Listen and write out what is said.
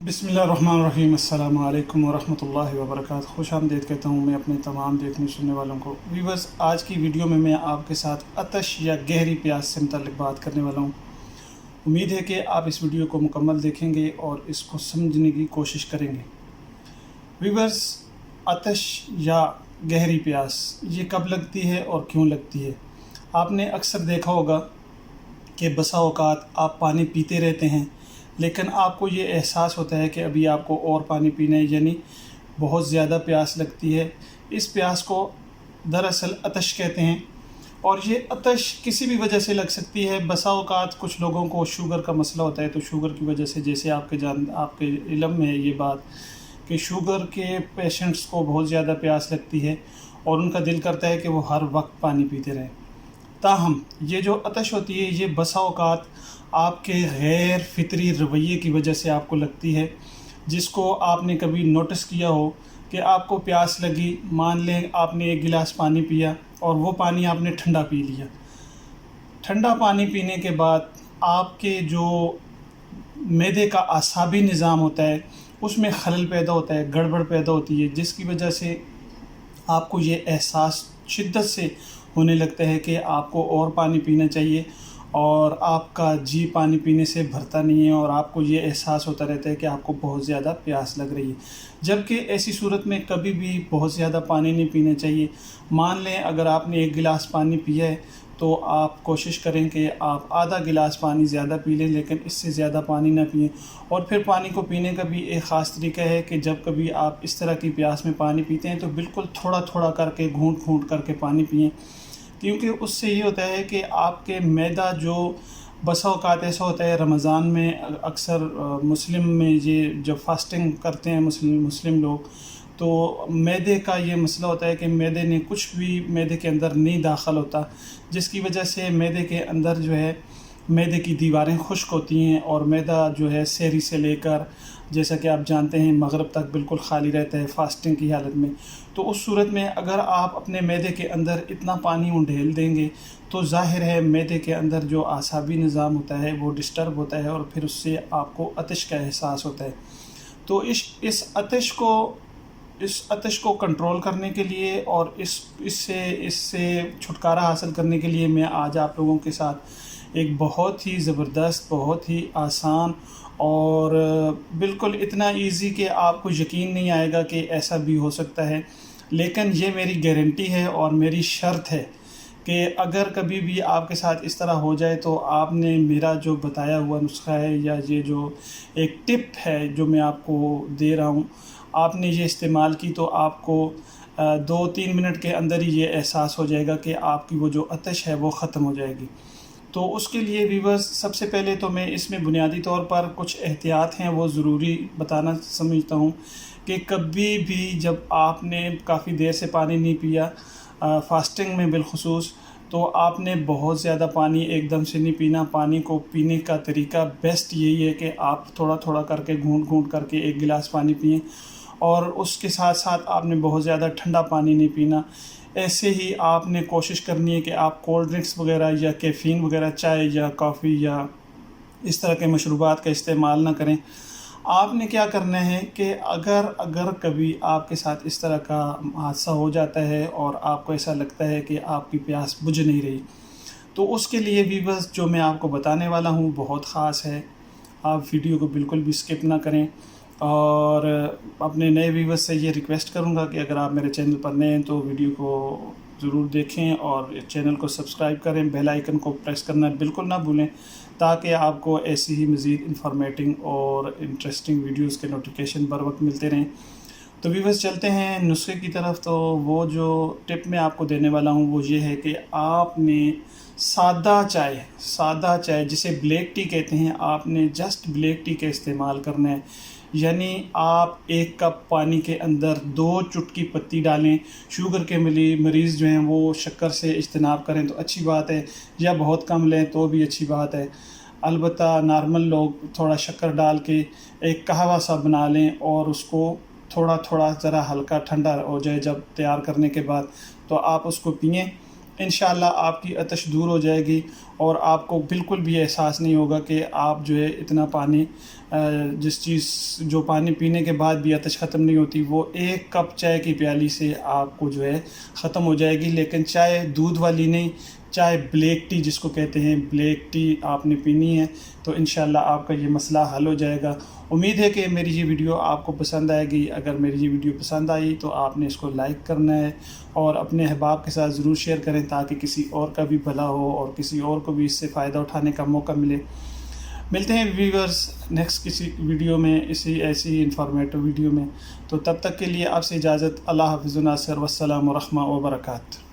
बिस्मिल्लाहिर्रहमानिर्रहीम अस्सलामु अलैकुम वरहमतुल्लाहि वबरकातुहू। खुश आमदीद कहता हूँ मैं अपने तमाम देखने सुनने वालों को। व्यूअर्स, आज की वीडियो में मैं आपके साथ आतश या गहरी प्यास से मुतल्लिक बात करने वाला हूँ। उम्मीद है कि आप इस वीडियो को मुकम्मल देखेंगे और इसको समझने की कोशिश करेंगे। व्यूअर्स, आतश या गहरी प्यास ये कब लगती है और क्यों लगती है? आपने अक्सर देखा होगा कि बसा औकात आप पानी पीते रहते हैं, लेकिन आपको ये एहसास होता है कि अभी आपको और पानी पीना है, यानी बहुत ज़्यादा प्यास लगती है। इस प्यास को दरअसल आतश कहते हैं और ये आतश किसी भी वजह से लग सकती है। बसा औकात कुछ लोगों को शुगर का मसला होता है, तो शुगर की वजह से, जैसे आपके इल्म में है ये बात कि शुगर के पेशेंट्स को बहुत ज़्यादा प्यास लगती है और उनका दिल करता है कि वो हर वक्त पानी पीते रहें। ताहम ये जो आतश होती है ये बसा औकात आपके गैर फितरी रवैये की वजह से आपको लगती है, जिसको आपने कभी नोटिस किया हो कि आपको प्यास लगी, मान लें आपने एक गिलास पानी पिया और वो पानी आपने ठंडा पी लिया। ठंडा पानी पीने के बाद आपके जो मैदे का आसाबी निज़ाम होता है उसमें खलल पैदा होता है, गड़बड़ पैदा होती है, जिसकी वजह से आपको ये एहसास शिद्दत से होने लगता है कि आपको और पानी पीना चाहिए और आपका जी पानी पीने से भरता नहीं है और आपको ये एहसास होता रहता है कि आपको बहुत ज़्यादा प्यास लग रही है। जबकि ऐसी सूरत में कभी भी बहुत ज़्यादा पानी नहीं पीना चाहिए। मान लें अगर आपने एक गिलास पानी पिया है तो आप कोशिश करें कि आप आधा गिलास पानी ज़्यादा पी लें, लेकिन इससे ज़्यादा पानी ना पिएं। और फिर पानी को पीने का भी एक ख़ास तरीका है कि जब कभी आप इस तरह की प्यास में पानी पीते हैं तो बिल्कुल थोड़ा थोड़ा करके, घूंट घूंट करके पानी पिएं, क्योंकि उससे ये होता है कि आपके मैदा जो बसा औकात ऐसा होता है रमज़ान में अक्सर मुस्लिम में ये जब फास्टिंग करते हैं मुस्लिम लोग, तो मैदे का ये मसला होता है कि मैदे ने कुछ भी मैदे के अंदर नहीं दाखिल होता, जिसकी वजह से मैदे के अंदर जो है मैदे की दीवारें खुश्क होती हैं और मैदा जो है सहरी से लेकर, जैसा कि आप जानते हैं, मगरिब तक बिल्कुल खाली रहता है फास्टिंग की हालत में। तो उस सूरत में अगर आप अपने मैदे के अंदर इतना पानी उंडेल देंगे तो ज़ाहिर है मैदे के अंदर जो आसाबी निज़ाम होता है वो डिस्टर्ब होता है और फिर उससे आपको आतश का एहसास होता है। तो इस आतश को कंट्रोल करने के लिए और इससे छुटकारा हासिल करने के लिए मैं आज आप लोगों के साथ एक बहुत ही ज़बरदस्त, बहुत ही आसान और बिल्कुल इतना इजी कि आपको यकीन नहीं आएगा कि ऐसा भी हो सकता है, लेकिन ये मेरी गारंटी है और मेरी शर्त है कि अगर कभी भी आपके साथ इस तरह हो जाए तो आपने मेरा जो बताया हुआ नुस्खा है या ये जो एक टिप है जो मैं आपको दे रहा हूँ, आपने ये इस्तेमाल की तो आपको 2-3 मिनट के अंदर ही ये एहसास हो जाएगा कि आपकी वो जो आतश है वो ख़त्म हो जाएगी। तो उसके लिए व्यूअर्स, सबसे पहले तो मैं इसमें बुनियादी तौर पर कुछ एहतियात हैं वो ज़रूरी बताना समझता हूँ कि कभी भी जब आपने काफ़ी देर से पानी नहीं पिया, फास्टिंग में बिलखुसूस, तो आपने बहुत ज़्यादा पानी एकदम से नहीं पीना। पानी को पीने का तरीका बेस्ट यही है कि आप थोड़ा थोड़ा करके, घूंट घूंट करके एक गिलास पानी पिएं और उसके साथ साथ आपने बहुत ज़्यादा ठंडा पानी नहीं पीना। ऐसे ही आपने कोशिश करनी है कि आप कोल्ड ड्रिंक्स वगैरह या कैफ़ीन वगैरह, चाय या कॉफ़ी या इस तरह के मशरूबात का इस्तेमाल ना करें। आपने क्या करना है कि अगर कभी आपके साथ इस तरह का हादसा हो जाता है और आपको ऐसा लगता है कि आपकी प्यास बुझ नहीं रही, तो उसके लिए भी बस जो मैं आपको बताने वाला हूँ बहुत ख़ास है। आप वीडियो को बिल्कुल भी स्किप ना करें और अपने नए व्यूवर्स से ये रिक्वेस्ट करूँगा कि अगर आप मेरे चैनल पर नए हैं तो वीडियो को ज़रूर देखें और चैनल को सब्सक्राइब करें, बेल आइकन को प्रेस करना बिल्कुल ना भूलें, ताकि आपको ऐसी ही मज़ीद इंफॉर्मेटिव और इंटरेस्टिंग वीडियोस के नोटिफिकेशन बर वक्त मिलते रहें। तो व्यूवर्स, चलते हैं नुस्खे की तरफ। तो वो जो टिप मैं आपको देने वाला हूँ वो ये है कि आपने सादा चाय जिसे ब्लैक टी कहते हैं, आपने जस्ट ब्लैक टी का इस्तेमाल करना है। यानी आप 1 कप पानी के अंदर 2 चुटकी पत्ती डालें। शुगर के मरीज़ जो हैं वो शक्कर से इज्तनाब करें तो अच्छी बात है, या बहुत कम लें तो भी अच्छी बात है। अलबत्ता नॉर्मल लोग थोड़ा शक्कर डाल के एक कहवा सा बना लें और उसको थोड़ा थोड़ा ज़रा हल्का ठंडा हो जाए जब तैयार करने के बाद, तो आप उसको पिएं। انشاءاللہ آپ کی آتش دور ہو جائے گی اور آپ کو بالکل بھی احساس نہیں ہوگا کہ آپ جو ہے اتنا پانی جو پانی پینے کے بعد بھی آتش ختم نہیں ہوتی، وہ ایک کپ چائے کی پیالی سے آپ کو جو ہے ختم ہو جائے گی۔ لیکن چائے دودھ والی نہیں، چائے بلیک ٹی جس کو کہتے ہیں، بلیک ٹی آپ نے پینی ہے تو انشاءاللہ آپ کا یہ مسئلہ حل ہو جائے گا۔ امید ہے کہ میری یہ ویڈیو آپ کو پسند آئے گی۔ اگر میری یہ ویڈیو پسند آئی تو آپ نے اس کو لائک کرنا ہے اور اپنے احباب کے ساتھ ضرور شیئر کریں تاکہ کسی اور کا بھی بھلا ہو اور کسی اور کو بھی اس سے فائدہ اٹھانے کا موقع ملے۔ ملتے ہیں ویورز نیکسٹ کسی ویڈیو میں، ایسی انفارمیٹو ویڈیو میں۔ تو تب تک کے لیے آپ سے اجازت، اللہ حافظ و ناصر، والسلام ورحمہ وبرکاتہ۔